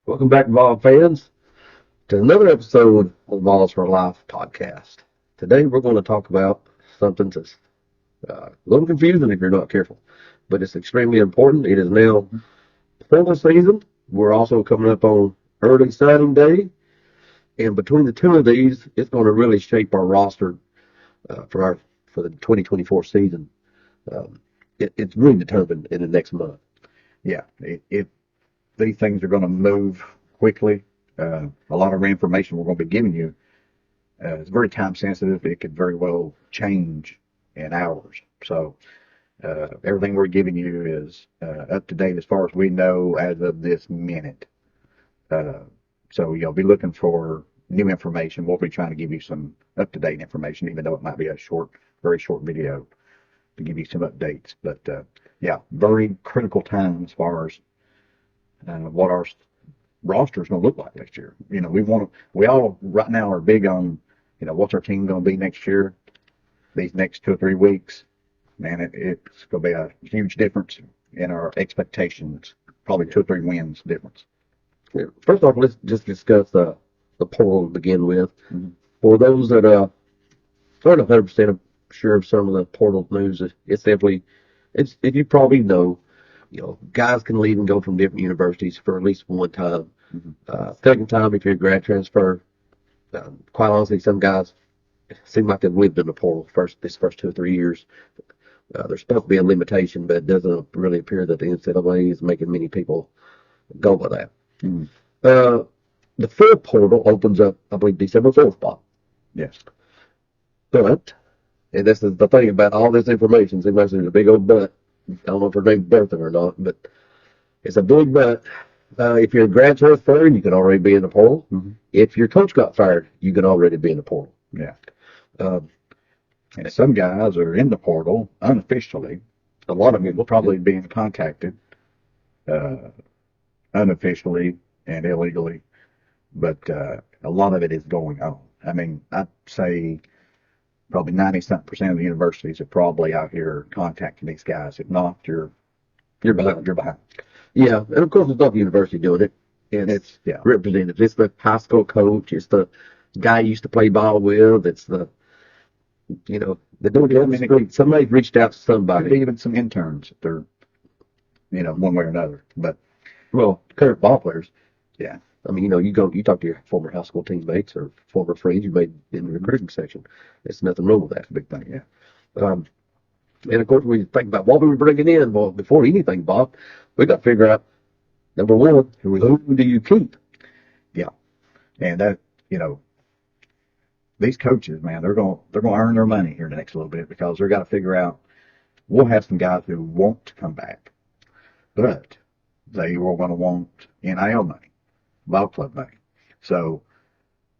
Welcome back, Vol fans, to another episode of Vols for Life podcast. Today we're going to talk about something that's a little confusing if you're not careful, but it's extremely important. It is now portal season. We're also coming up on early signing day, and between the two of these, it's going to really shape our roster for the 2024 season. It's really determined in the next month. Yeah, if these things are going to move quickly, a lot of information we're going to be giving you is very time sensitive. It could very well change in hours. So everything we're giving you is up to date as far as we know as of this minute. So you'll be looking for new information. We'll be trying to give you some up to date information, even though it might be a very short video to give you some updates. But yeah, very critical time as far as what our roster is going to look like next year. You know, we all right now are big on, what's our team going to be next year, these next 2 or 3 weeks. Man, it's going to be a huge difference in our expectations, probably 2 or 3 wins difference. Yeah. First off, let's just discuss the portal to begin with. Mm-hmm. For those that aren't 100% sure of some of the portal news, it's simply, if you probably know, guys can leave and go from different universities for at least one time. Mm-hmm. Second time, if you're a grad transfer, quite honestly, some guys seem like they've lived in the portal this first 2 or 3 years. There's supposed to be a limitation, but it doesn't really appear that the NCAA is making many people go by that. Mm-hmm. The full portal opens up, I believe, December 4th, Bob. Yes. But, and this is the thing about all this information, seems like there's a big old but. I don't know if her name's Bertha or not, but it's a big but. If you're a grad transfer, you can already be in the portal. Mm-hmm. If your coach got fired, you can already be in the portal. Yeah. And some guys are in the portal unofficially. A lot of them will probably be contacted unofficially and illegally, but a lot of it is going on. I mean, I'd say probably 90-something% of the universities are probably out here contacting these guys. If not, you're behind. You're behind. Yeah, and of course it's not the university doing it. It's representatives. It's the high school coach. It's the guy you used to play ball with. It's the, the doing it on the street. Somebody's reached out to somebody. Maybe even some interns if they're, one way or another. But well, current ball players. Yeah. I mean, you talk to your former high school teammates or former friends you made in the recruiting section. There's nothing wrong with that. It's a big thing, yeah. And of course, we think about what we were bringing in. Well, before anything, Bob, we got to figure out, number one, who do you keep? Yeah, and that these coaches, man, they're going to earn their money here in the next little bit because they're got to figure out. We'll have some guys who want to come back, but they are going to want NIL money, ball club money. So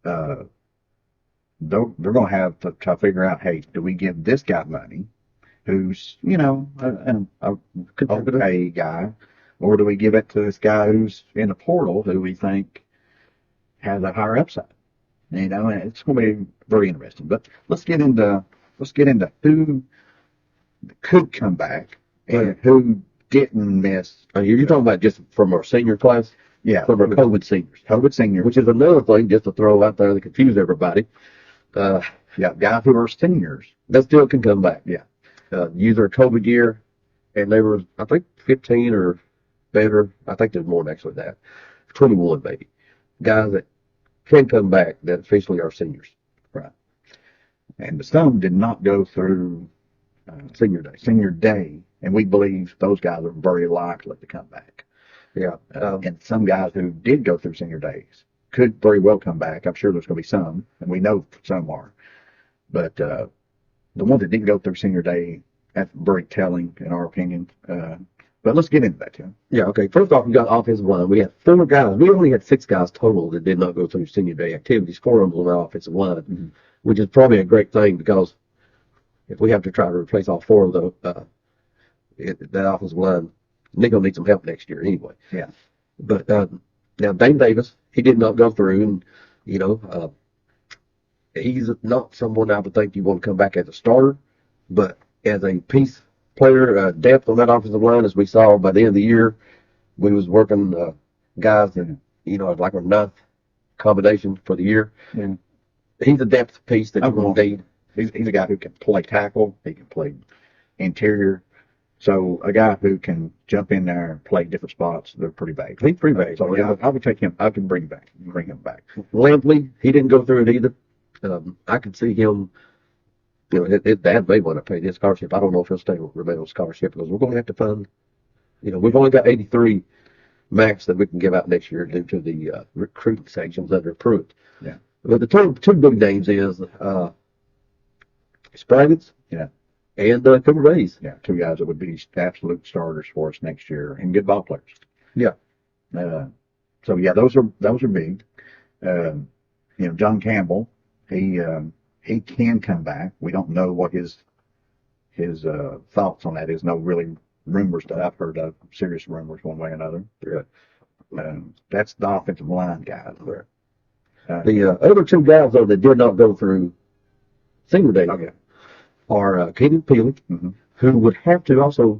they're going to have to try to figure out, hey, do we give this guy money, who's a okay guy, or do we give it to this guy who's in the portal who we think has a higher upside? And it's going to be very interesting. But let's get into who could come back and who didn't miss. You're talking about just from our senior class? Yeah, from our COVID seniors. COVID seniors, which is another thing just to throw out there to confuse everybody. Yeah, guys who are seniors that still can come back. Yeah, use their COVID year, and they were, I think, 15 or better. I think there's more than actually that. 21 maybe. Guys that can come back that officially are seniors. Right. And some did not go through senior day, and we believe those guys are very likely to come back. Yeah. And some guys who did go through senior days could very well come back. I'm sure there's going to be some, and we know some are. But the ones that didn't go through senior day, that's very telling in our opinion. But let's get into that, Tim. Yeah, okay. First off, we got offensive line. We had 4 guys. We only had 6 guys total that did not go through senior day activities. 4 of them on the offensive line, which is probably a great thing because if we have to try to replace all 4 of that offensive line, they're going to need some help next year anyway. Yeah. But now Dane Davis, he did not go through, and he's not someone I would think you want to come back as a starter, but as a piece player, depth on that offensive line, as we saw by the end of the year, we was working guys that like a ninth combination for the year. Yeah. He's a depth piece that Oh, you're going to need. He's a guy who can play tackle. He can play interior. So a guy who can jump in there and play different spots, they're pretty big. He's pretty big. So yeah, I would take him. I can bring him back. Lampley, he didn't go through it either. I could see him. His dad may want to pay his scholarship. I don't know if he'll remain on scholarship because we're going to have to fund. We've only got 83 max that we can give out next year due to the recruiting sanctions under Pruitt. Yeah. But the two big names is Spraggins, Yeah. and Cooper Bays. Yeah, two guys that would be absolute starters for us next year and good ball players. Yeah. So yeah, those are big. John Campbell, he can come back. We don't know what his thoughts on that is. No really rumors that I've heard of, serious rumors one way or another. Yeah. That's the offensive line guys. The other two guys, though, that did not go through senior day Okay. are Keenan Peely, Mm-hmm. who would have to also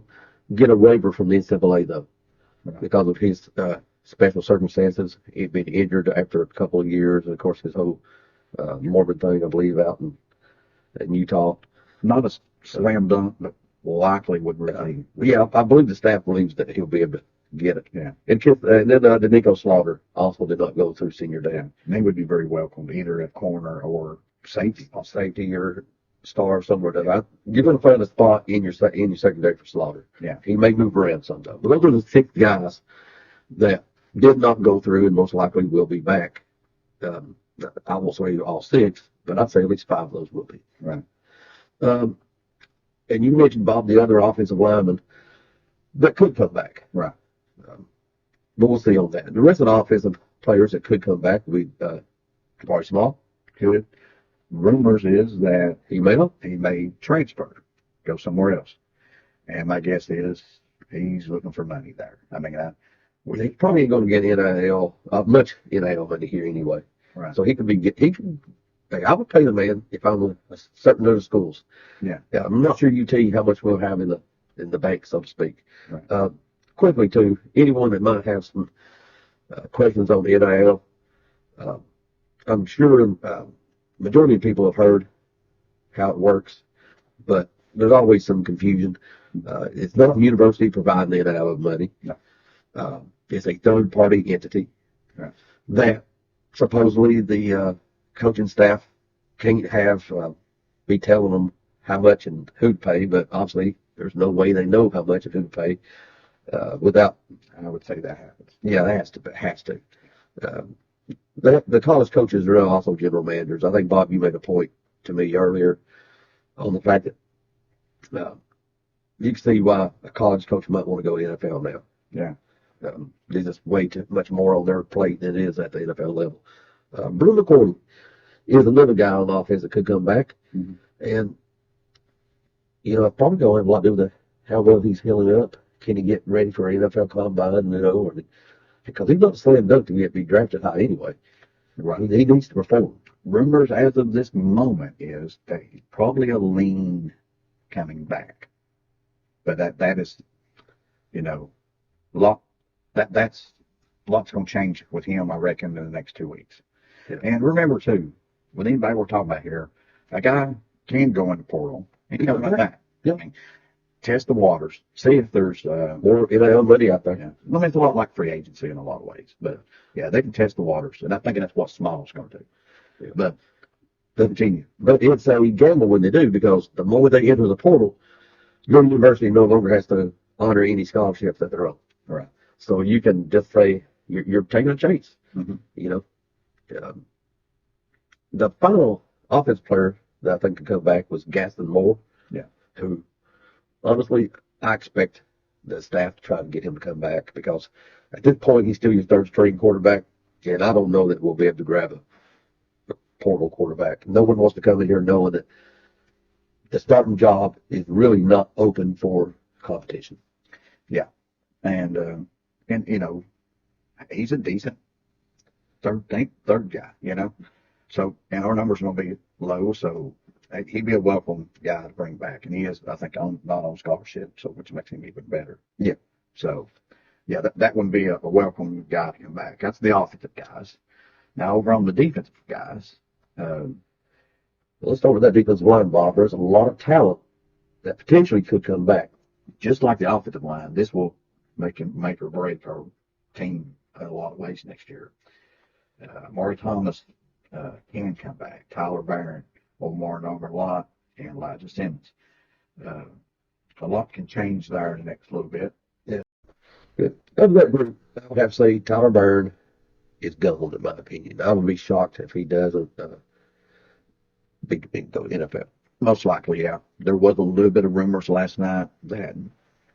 get a waiver from the NCAA, though, Right. because of his special circumstances. He'd been injured after a couple of years, and of course his whole Mormon thing, I believe, out in Utah. Not a slam dunk, but likely would receive. Yeah, I believe the staff believes that he'll be able to get it. Yeah. And then Danico Slaughter also did not go through senior day. And they would be very welcome either at corner or safety. Safety or star somewhere that you're going to find a spot in your secondary for Slaughter. Yeah. He may move around sometime. But those are the 6 guys that did not go through and most likely will be back. I won't say all 6, but I'd say at least 5 of those will be. Right. And you mentioned, Bob, the other offensive lineman that could come back. Right. But we'll see on that. The rest of the offensive players that could come back would be Jabari Small. Could. Rumors is that He may transfer, go somewhere else. And my guess is he's looking for money there. I mean, He's probably ain't going to get NIL, much NIL money here anyway. right. So he could be, hey, I would pay the man if I'm a certain other schools. Yeah. I'm not sure UT how much we'll have in the bank, so to speak. Right. Quickly too, anyone that might have some questions on the NIL, I'm sure majority of people have heard how it works, but there's always some confusion. It's not the university providing the NIL money. No. It's a third-party entity Right. that supposedly the coaching staff can't be telling them how much and who to pay, but obviously there's no way they know how much and who to pay without. I would say that happens. Yeah, it has to. The college coaches are also general managers. I think, Bob, you made a point to me earlier on the fact that you can see why a college coach might want to go to the NFL now. Yeah. There's just way too much more on their plate than it is at the NFL level. Bruno McCoy is another guy on offense that could come back. Mm-hmm. And, it's probably going to have a lot to do with how well he's healing up. Can he get ready for an NFL combine, because he's not a slam dunk to be drafted high anyway. Right. He needs to perform. Rumors as of this moment is that he's probably a lean coming back. But that is, that's lots going to change with him, I reckon, in the next 2 weeks. Yeah. And remember too, with anybody we're talking about here, a guy can go in the portal and come right back. Yeah. I mean, test the waters, see if there's More NIL money out there. yeah. I mean, it's a lot like free agency in a lot of ways, but yeah, they can test the waters, and I think that's what Small's going to do. Yeah. But continue. But it's a gamble when they do, because the more they enter the portal, your university no longer has to honor any scholarships that they're on. Right. So you can just say you're taking a chance. Mm-hmm. The final offense player that I think could come back was Gaston Moore. Yeah. Who, honestly, I expect the staff to try to get him to come back, because at this point he's still your third string quarterback, and I don't know that we'll be able to grab a portal quarterback. No one wants to come in here knowing that the starting job is really not open for competition. Yeah. And he's a decent third guy, So, and our numbers are going to be low, so he'd be a welcome guy to bring back. And he is, I think, not on scholarship, so which makes him even better. Yeah. So, Yeah, that would be a welcome guy to come back. That's the offensive guys. Now over on the defensive guys, uh, Let's start with that defensive line, Bob. There's a lot of talent that potentially could come back. just like the offensive line, this will make or break our team in a lot of ways next year. Maury Thomas can come back. Tyler Barron, Omar Nomerlot, and Elijah Simmons. Uh, a lot can change there in the next little bit. Yeah. Of that group, I would have to say Tyler Byrne is gone, in my opinion. I would be shocked if he doesn't go to NFL. Most likely, yeah. There was a little bit of rumors last night that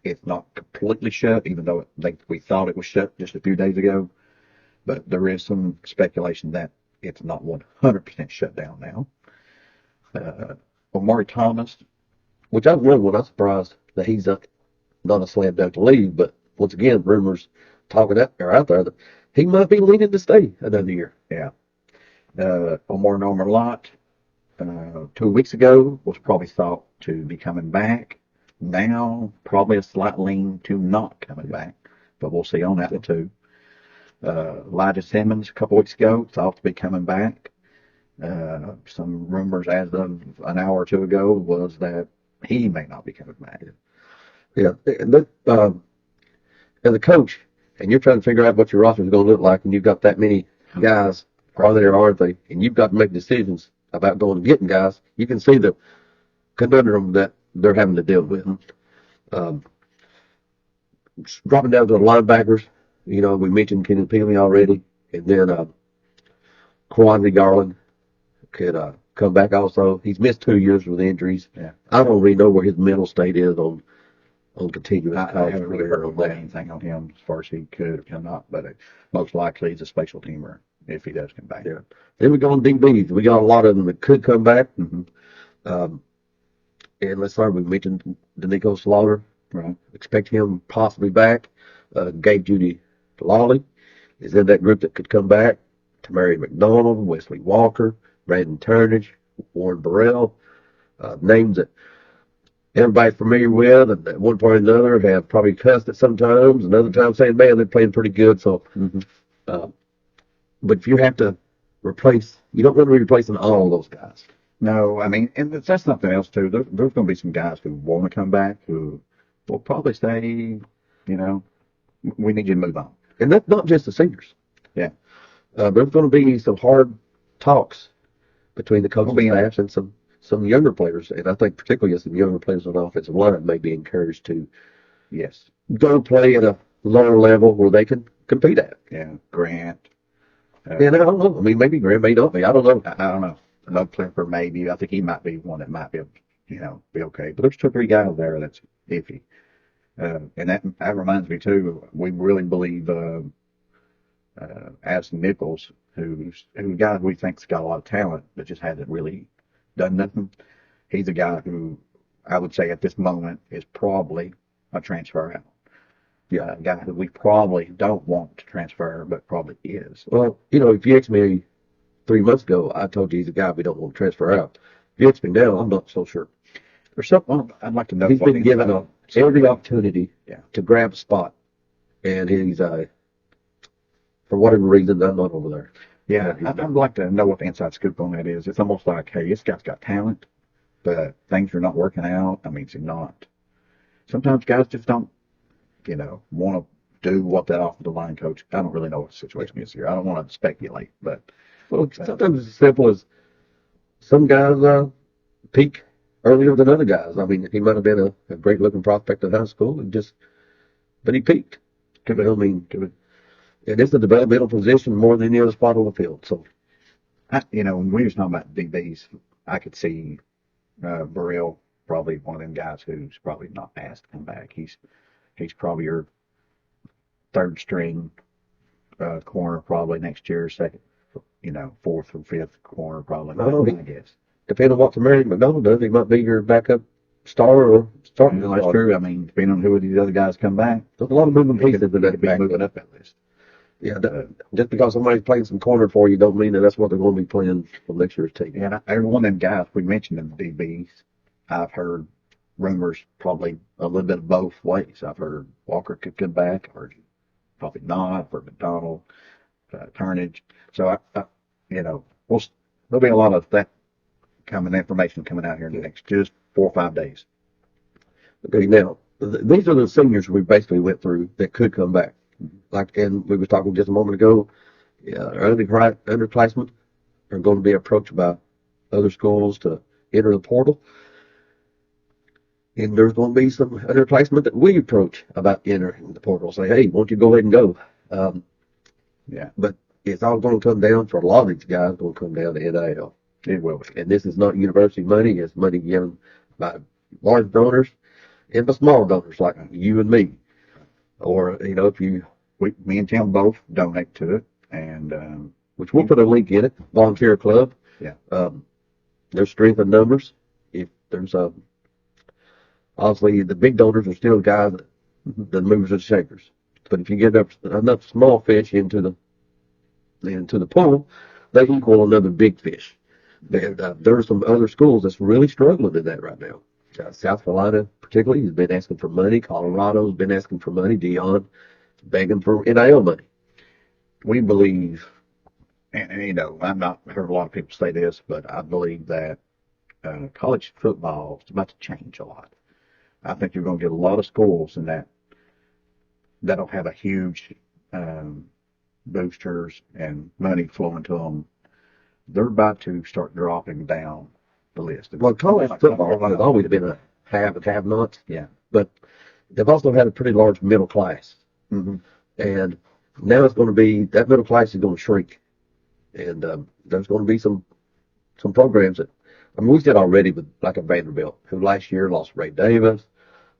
it's not completely shut, even though we thought it was shut just a few days ago. But there is some speculation that it's not 100% shut down now. Omari Thomas, Which I was wondering when I was surprised that he's not a slam dunk to leave, but once again, rumors are out there that he might be leaning to stay another year. yeah. Omar Nomerlot, 2 weeks ago was probably thought to be coming back. Now, probably a slight lean to not coming back, but we'll see on that one too. Elijah Simmons, a couple weeks ago, thought to be coming back. Some rumors as of an hour or two ago was that he may not be coming back. Yeah, and that, as a coach, and you're trying to figure out what your roster is going to look like, and you've got that many guys, are there, aren't they? And you've got to make decisions about going and getting guys. You can see the conundrum that they're having to deal with. Um, Dropping down to the linebackers, we mentioned Kenan Peely already, and then Quandre Garland could come back also. He's missed 2 years with injuries. Yeah. I don't really know where his mental state is on continuing I college haven't really career heard on about that. anything on him as far as he could or cannot, but most likely he's a special teamer if he does come back. Yeah. Then we go on DBs. We got a lot of them that could come back. Mm-hmm. And let's start. We mentioned Danico Slaughter. Right. Expect him possibly back. Gabe Judy Lawley is in that group that could come back. Tamari McDonald, Wesley Walker, Brandon Turnage, Warren Burrell, names that everybody's familiar with, and at one point or another have probably cussed it sometimes, and other times saying, man, they're playing pretty good. So, but if you have to replace, you don't want to be replacing all those guys. No, I mean, and that's something else too. There's going to be some guys who want to come back who will probably say, we need you to move on. And that's not just the seniors. Yeah. There's going to be some hard talks between the coaching staffs and some younger players, and I think particularly some younger players on the offensive line may be encouraged to Yes. go play at a lower level where they can compete at. Yeah. Grant. And I don't know. I mean, maybe Graham may not be. I don't know. I don't know. Another Clipper maybe. I think he might be one that might be, be okay. But there's 2 or 3 guys there that's iffy. And that reminds me too. We really believe Addison Nichols, who's a guy we think's got a lot of talent, but just hasn't really done nothing. He's a guy who I would say at this moment is probably a transfer out. Yeah, a guy who we probably don't want to transfer, but probably is. Well, if you asked me 3 months ago, I told you he's a guy we don't want to transfer out. If you ask me now, I'm not so sure. There's something I'd like to know. He's been given every opportunity to grab a spot, and he's for whatever reason, I'm not over there. Yeah, I'd like to know what the inside scoop on that is. It's almost like, hey, this guy's got talent, but things are not working out. I mean, it's not. Sometimes guys just don't, want to do what that offensive line coach. I don't really know what the situation is here. I don't want to speculate, but Sometimes it's as simple as some guys peak earlier than other guys. I mean, he might have been a great looking prospect in high school, but he peaked. Could be. I mean, and it's a developmental position more than any other spot on the field. So, when we were talking about DBs, I could see Burrell probably one of them guys who's probably not asked to come back. He's probably your 3rd string corner probably next year, second, 4th or 5th corner probably. I guess. Depending on what Tamari McDonald does, he might be your backup star or starting. That's true. I mean, depending on who these other guys come back, there's a lot of moving pieces in that be moving up that list. Yeah, just because somebody's playing some corner for you, don't mean that that's what they're going to be playing for next year's team. And every one of them guys we mentioned in the DBs, I've heard rumors probably a little bit of both ways. I've heard Walker could come back. I've heard probably not for McDonald, Turnage. So there'll be a lot of that information coming out here in the next just 4 or 5 days. Okay, now these are the seniors we basically went through that could come back. Like, and we were talking just a moment ago, underclassmen are going to be approached by other schools to enter the portal. And there's going to be some underclassmen that we approach about entering the portal. Say, hey, why don't you go ahead and go? Yeah, But it's all going to come down, for a lot of these guys, going to come down to NIL. it will be. And this is not university money. It's money given by large donors and by small donors like you and me. Or, if you, Me and Tim both donate to it, and which we'll put a link in it, volunteer club. Yeah. There's strength in numbers. If there's obviously the big donors are still guys the movers and shakers. But if you get enough small fish into the pool, they equal another big fish. And there are some other schools that's really struggling in that right now. South Carolina, particularly, has been asking for money. Colorado's been asking for money. Dion begging for NIL money. we believe, and I've not heard a lot of people say this, but I believe that college football is about to change a lot. I think you're going to get a lot of schools in that'll have a huge boosters and money flowing to them. They're about to start dropping down the list. Well, college football has always been a have and have nots. Yeah. But they've also had a pretty large middle class. Mm-hmm. And now it's going to be, that middle class is going to shrink. And there's going to be some programs that, we did already with like a Vanderbilt, who last year lost Ray Davis,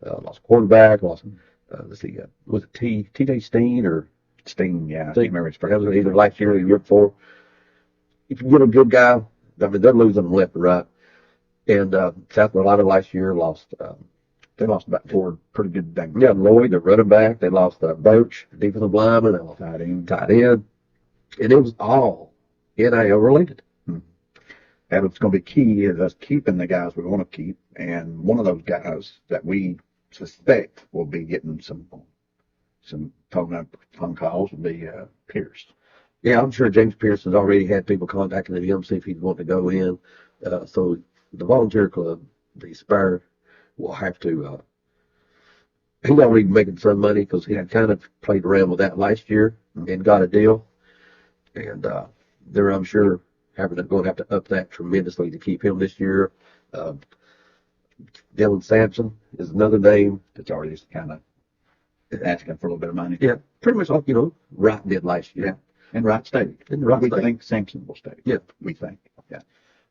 lost quarterback, was it T.J. Steen or Steen? Yeah, I Steen? remember his That first. was either last year or the year before. If you get a good guy, I mean, they're losing them left and right. And South Carolina last year lost. They lost about 4 pretty good things. Yeah, Lloyd, the running back. They lost Birch, defensive lineman. They lost Tight end. tight end. And it was all NIL related. And what's going to be key is us keeping the guys we want to keep. And one of those guys that we suspect will be getting some phone calls will be Pierce. Yeah, I'm sure James Pierce has already had people contacting him, see if he'd want to go in. So the volunteer club, the Spire, will have to, he's already making some money because he had kind of played around with that last year and got a deal. And they're, I'm sure, going to have to up that tremendously to keep him this year. Dylan Sampson is another name. It's already just kind of asking for a little bit of money. Yeah, pretty much like, Wright did last year. Yeah. And Wright stayed. And Wright we stayed. think Sampson will stay. Yeah. We think. Yeah.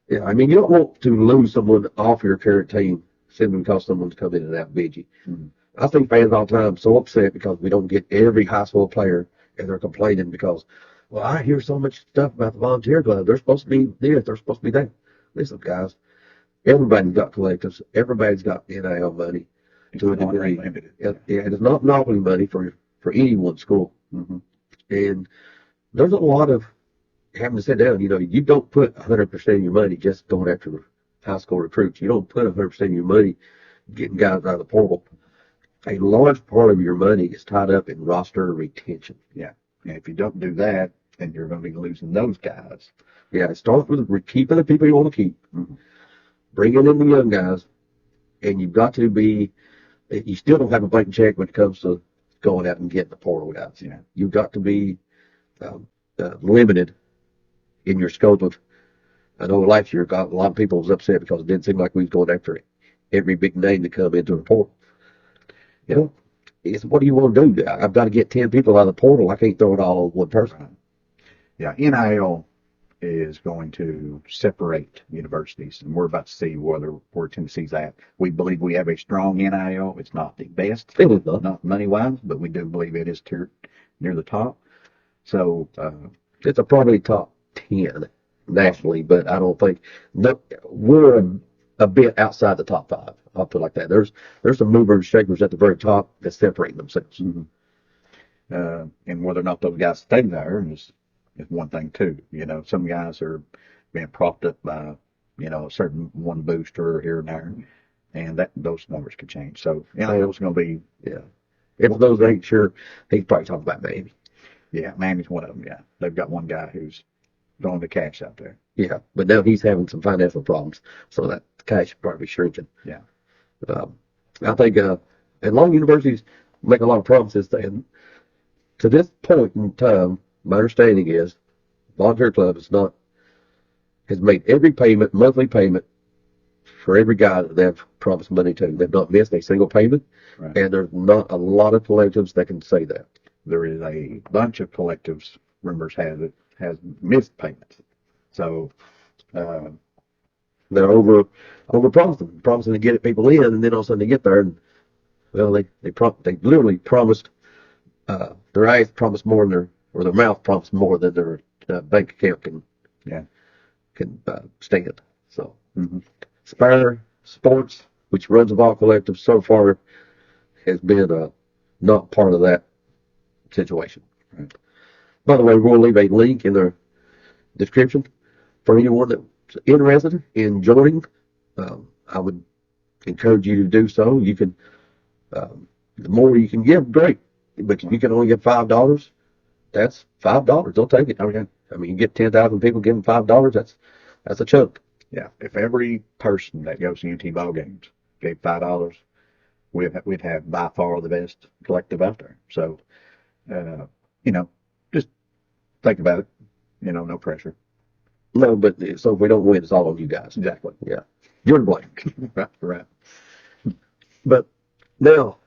Yeah, I mean, you don't want to lose someone off your current team simply because someone's come in and out bid you. Mm-hmm. I think fans all the time so upset because we don't get every high school player, and they're complaining because, well, I hear so much stuff about the volunteer club. They're supposed to be this, they're supposed to be that. Listen, guys, everybody's got collectives. Everybody's got NIL money to a degree. Yeah, it's not monopoly money for any one school. Mm-hmm. And there's a lot of having to sit down. You don't put 100% of your money just going after high school recruits. You don't put 100% of your money getting guys out of the portal. A large part of your money is tied up in roster retention. Yeah. And if you don't do that, then you're going to be losing those guys. Yeah, it starts with keeping the people you want to keep, Mm-hmm. bringing in the young guys, and you've got to be, you still don't have a blank check when it comes to going out and getting the portal guys. Yeah. You've got to be limited in your scope of, I know last year a lot of people was upset because it didn't seem like we was going after every big name to come into the portal. It's what do you want to do? I've got to get 10 people out of the portal. I can't throw it all on one person. Right. Yeah. NIL is going to separate universities, and we're about to see where Tennessee's at. We believe we have a strong NIL. It's not the best, It is not. not money-wise, but we do believe it is near the top. So It's probably top 10 nationally, but I don't think we're a bit outside the top 5. I'll put it like that. There's some movers and shakers at the very top that separate themselves. Mm-hmm. And whether or not those guys stay there is one thing too. Some guys are being propped up by a certain one booster here and there, and those numbers could change. So NIL is going to be If those ain't sure, he's probably talking about Miami. Yeah, Miami's one of them. Yeah, they've got one guy who's throwing the cash out there. Yeah, but now he's having some financial problems, so that cash is probably shrinking. Yeah. Um, I think, and long universities make a lot of promises, and to this point in time, my understanding is Volunteer Club has made every payment, monthly payment, for every guy that they've promised money to. They've not missed a single payment, Right. and there's not a lot of collectives that can say that. There is a bunch of collectives, rumors have it, has missed payments. So, uh, They're over promising to get people in, and then all of a sudden they get there, and well, they literally promised, their eyes promised more than their mouth promised more than their bank account yeah. can stand. So hmm Spire Sports, which runs the Vol Collective, so far has been not part of that situation. Right. By the way, we're going to leave a link in the description for anyone that's interested in joining. I would encourage you to do so. You can, the more you can give, great. But if you can only give $5, that's $5. They'll take it. I mean, you get 10,000 people giving $5. That's a chunk. Yeah. If every person that goes to UT ball games gave $5, we'd have by far the best collective out there. So, you know, just think about it. You know, no pressure. No, but so if we don't win, it's all on you guys. Exactly. Yeah, you're to blame. Right. Right. But now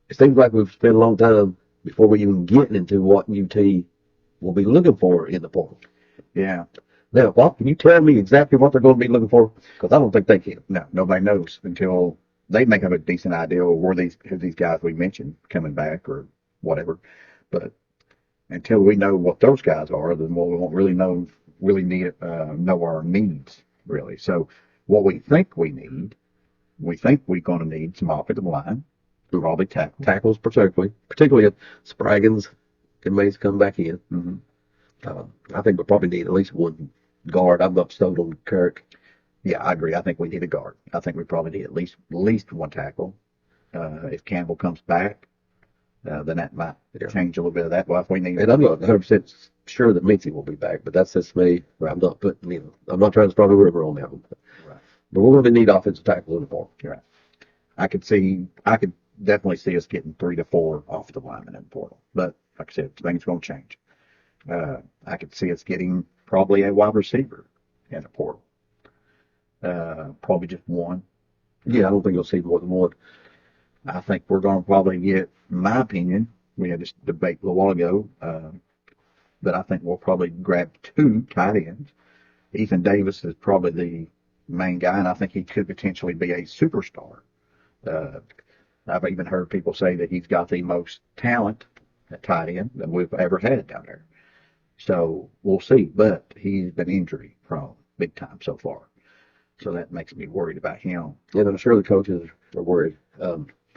it seems like we've spent a long time before we even get into what UT will be looking for in the portal. Yeah. Now, Bob, can you tell me exactly what they're going to be looking for? Because I don't think they can. No, nobody knows until they may have a decent idea of who these guys we mentioned coming back or whatever. But until we know what those guys are, then we won't really know our needs really. So what we think we're going to need some offensive line, probably tackle. Tackles, particularly if Spraggins and Mays come back in. hmm I think we'll probably need at least one guard. I'm not sold on Kirk. Yeah, I agree. I think we need a guard. I think we probably need at least one tackle. If Campbell comes back, then that might change a little bit of that. Well, if we need, And I'm not 100% sure that Mincy will be back, but that's just me. I'm not putting, I'm not trying to start a rumor on that one. Right. But we're going to need offensive tackles in the portal. You're right. I could definitely see us getting 3 to 4 offensive linemen in the portal. But like I said, things going to change. I could see us getting probably a wide receiver in the portal. Probably just one. Yeah, I don't think you'll see more than one. I think we're going to probably get, in my opinion, we had this debate a little while ago, but I think we'll probably grab 2 tight ends. Ethan Davis is probably the main guy, and I think he could potentially be a superstar. I've even heard people say that he's got the most talent at tight end that we've ever had down there. So we'll see, but he's been injury prone big time so far. So that makes me worried about him. And I'm sure the coaches are worried.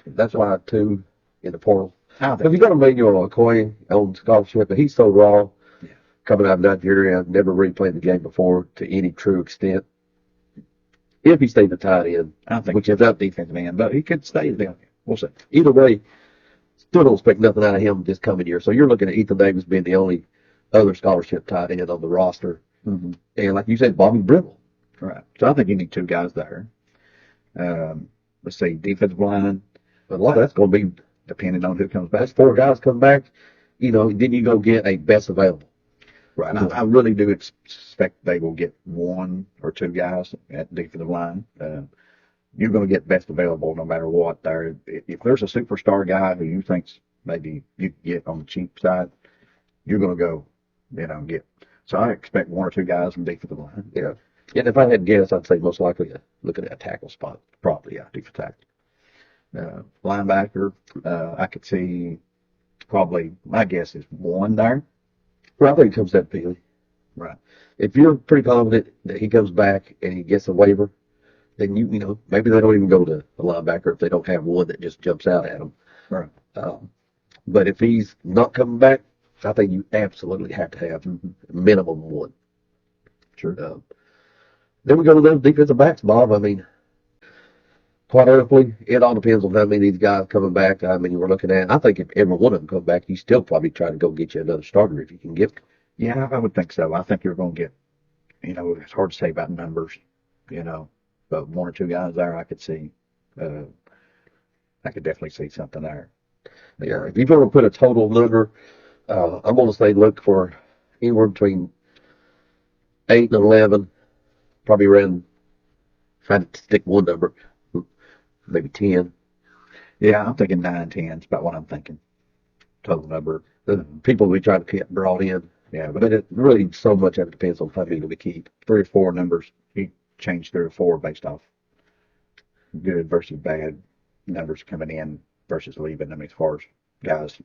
That's why 2 in the portal. I If think, you got Emmanuel Okoye on scholarship, but he's so raw, Yeah. coming out of Nigeria, never really played the game before to any true extent. If he stayed the tight end, I think which he's is up, a defensive end, but he could stay there. We'll see. either way, still don't expect nothing out of him this coming year. So you're looking at Ethan Davis being the only other scholarship tight end on the roster. Mm-hmm. And like you said, Bobby Brittle. Right. So I think you need 2 guys there. Let's see, defensive line, But a lot of that's going to be, depending on who comes back. that's 4 guys come back, then you go get a best available. Right. I really do expect they will get 1 or 2 guys at defensive line. You're going to get best available no matter what there. If there's a superstar guy who you think's maybe you can get on the cheap side, you're going to go, get. So I expect 1 or 2 guys on defensive line. Yeah. And if I had to guess, I'd say most likely looking at a tackle spot. Probably, yeah, defensive tackle. Linebacker, I could see probably, my guess is 1 there. Well, I think it comes down to Peely. Right. If you're pretty confident that he comes back and he gets a waiver, then maybe they don't even go to a linebacker if they don't have one that just jumps out at them. Right. But if he's not coming back, I think you absolutely have to have minimum 1. Sure. Then we go to those defensive backs, Bob. I mean, quite honestly, it all depends on how many of these guys coming back. I mean, we're looking at. I think if every one of them come back, you still probably try to go get you another starter if you can get. Yeah, I would think so. I think you're going to get, it's hard to say about numbers, but one or two guys there I could see. Uh, I could definitely see something there. Yeah, if you're going to put a total number, I'm going to say look for anywhere between 8 and 11, probably around. Trying to stick one number, maybe 10. Yeah, I'm thinking 9, 10 is about what I'm thinking. Total number. The people we try to get brought in. Yeah, But it really so much of it depends on how many we keep. 3 or 4 numbers. You change 3 or 4 based off good versus bad numbers coming in versus leaving. I mean, as far as guys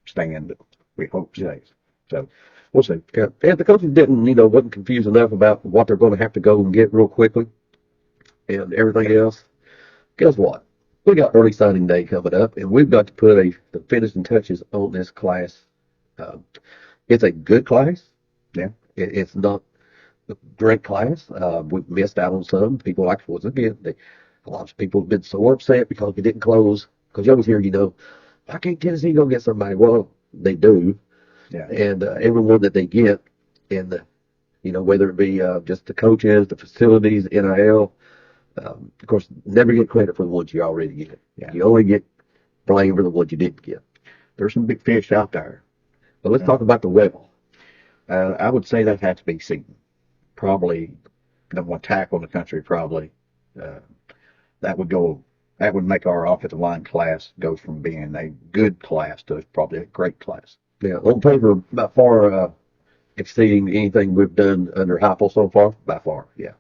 staying, that we hope stays. So we'll see. Yeah, and the coaches didn't, wasn't confused enough about what they're going to have to go and get real quickly and everything else. Guess what? We got early signing day coming up, and we've got to put the finishing touches on this class. It's a good class. Yeah. It's not a great class. We've missed out on some people. Like once again, a lot of people have been so upset because we didn't close. Because you always hear, why can't Tennessee go get somebody? Well, they do. Yeah. And everyone that they get, and whether it be just the coaches, the facilities, NIL. Of course, never get credit for the ones you already get. Yeah. You only get blame for the ones you didn't get. There's some big fish out there. But let's talk about the well. I would say that had to be Seton. Probably number one tackle in the country, probably. That would make our offensive line class go from being a good class to probably a great class. Yeah, on paper, by far exceeding anything we've done under Heupel so far. By far, yeah.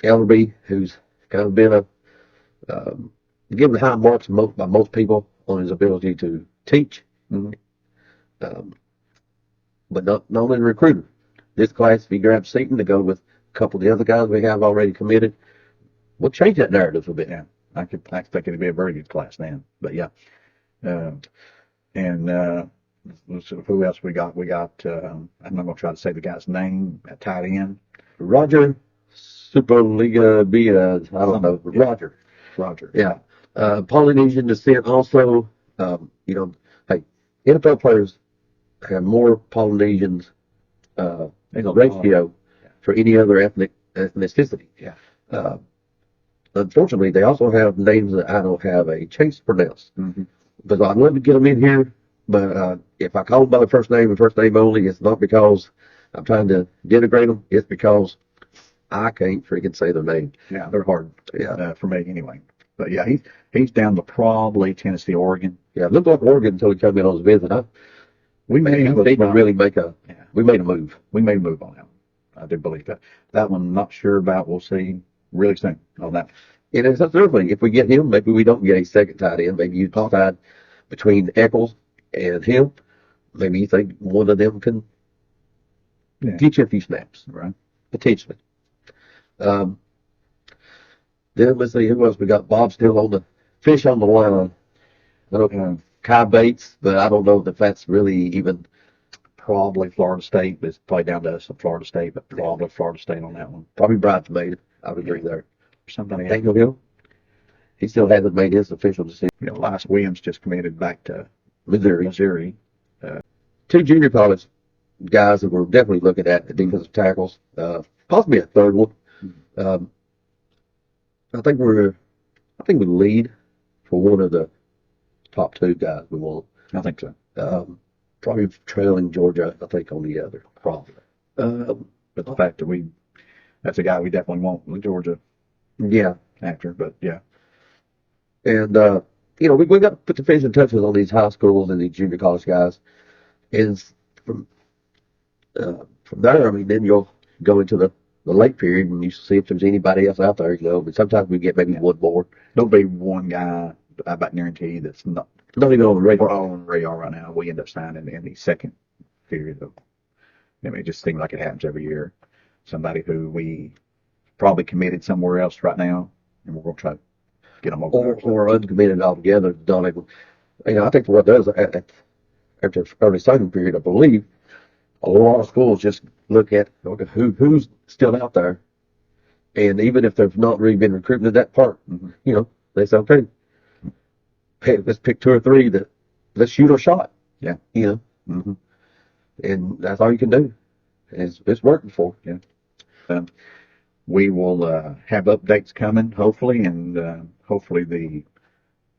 Ellerby, who's kind of been given high marks by most people on his ability to teach, but not only a recruiter. This class, if you grab Seton to go with a couple of the other guys we have already committed, we'll change that narrative a bit. Yeah, I expect it to be a very good class then. But yeah, who else we got? We got. I'm not gonna try to say the guy's name at tight end. Roger Superliga B. I don't know. Yeah. Roger. Yeah. Polynesian descent also. Hey, NFL players have more Polynesians ratio for any other ethnicity. Yeah. Unfortunately, they also have names that I don't have a chance to pronounce. Mm-hmm. But I'd love to get them in here. But if I call them by their first name and first name only, it's not because I'm trying to denigrate them. It's because I can't freaking say their name. Yeah, they're hard. Yeah. For me anyway. But yeah, he's down to probably Tennessee, Oregon. Yeah, it looked like Oregon until he came in on his visit. We made a move. We made a move on him. I do believe that. That one, not sure about. We'll see really soon on that. And it's another thing. If we get him, maybe we don't get a second tight end. Maybe you decide between Eccles and him. Maybe you think one of them can get you a few snaps, right? Potentially. Then let's see who else we got. Bob still on the fish on the line. I don't know, Kai Bates, but I don't know if that's really even. Probably Florida State, but it's probably down to us at Florida State, but probably Florida State on that one. Probably bridesmaid. I would agree there. Somebody. Daniel Hill. He still hasn't made his official decision. Elias Williams just committed back to Missouri. Two junior college guys that we're definitely looking at the defensive tackles. Possibly a third one. I think we lead for one of the top two guys we want. I think so. Probably trailing Georgia, I think, on the other. Probably. But the fact that that's a guy we definitely want with Georgia. Yeah. After, but yeah. And, we got to put the finishing touches on these high schools and these junior college guys. And from there, I mean, then you'll go into the late period and you see if there's anybody else out there, but sometimes we get maybe one more. There'll be one guy, I about guarantee, that's not even on the radar. On the radar right now. We end up signing in the second period of. It just seems like it happens every year. Somebody who we probably committed somewhere else right now, and we're going to try to get them over there. Or uncommitted altogether. Don't even. I think what it does after early signing period, I believe a lot of schools just look at who's still out there, And even if they've not really been recruiting at that part, Mhm. you know, they say, okay, hey, let's pick 2 or 3 that let's shoot our shot. Yeah. You know, Mm-hmm. and that's all you can do. It's working for. We will have updates coming, hopefully, and hopefully the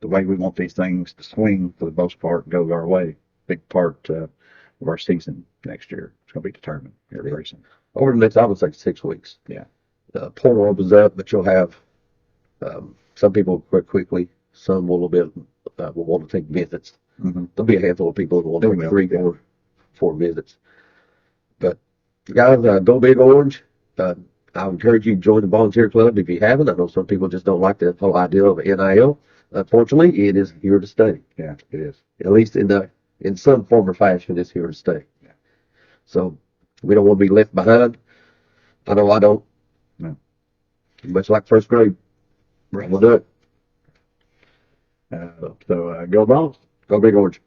way we want these things to swing for the most part goes our way. Big part of our season next year is going to be determined here very soon. Over the next, I would say 6 weeks. Yeah. Portal opens up, but you'll have some people quit quickly. Some will want to take visits. Mm-hmm. There'll be a handful of people who will There take will, 3, yeah. 4 visits. But guys, go Big Orange. I would encourage you to join the volunteer club if you haven't. I know some people just don't like the whole idea of NIL. Unfortunately, it is here to stay. Yeah, it is. At least in some form or fashion, it's here to stay. Yeah. So we don't want to be left behind. I know I don't. No. Much like first grade. We'll do it. So go Vols. Go Big Orange.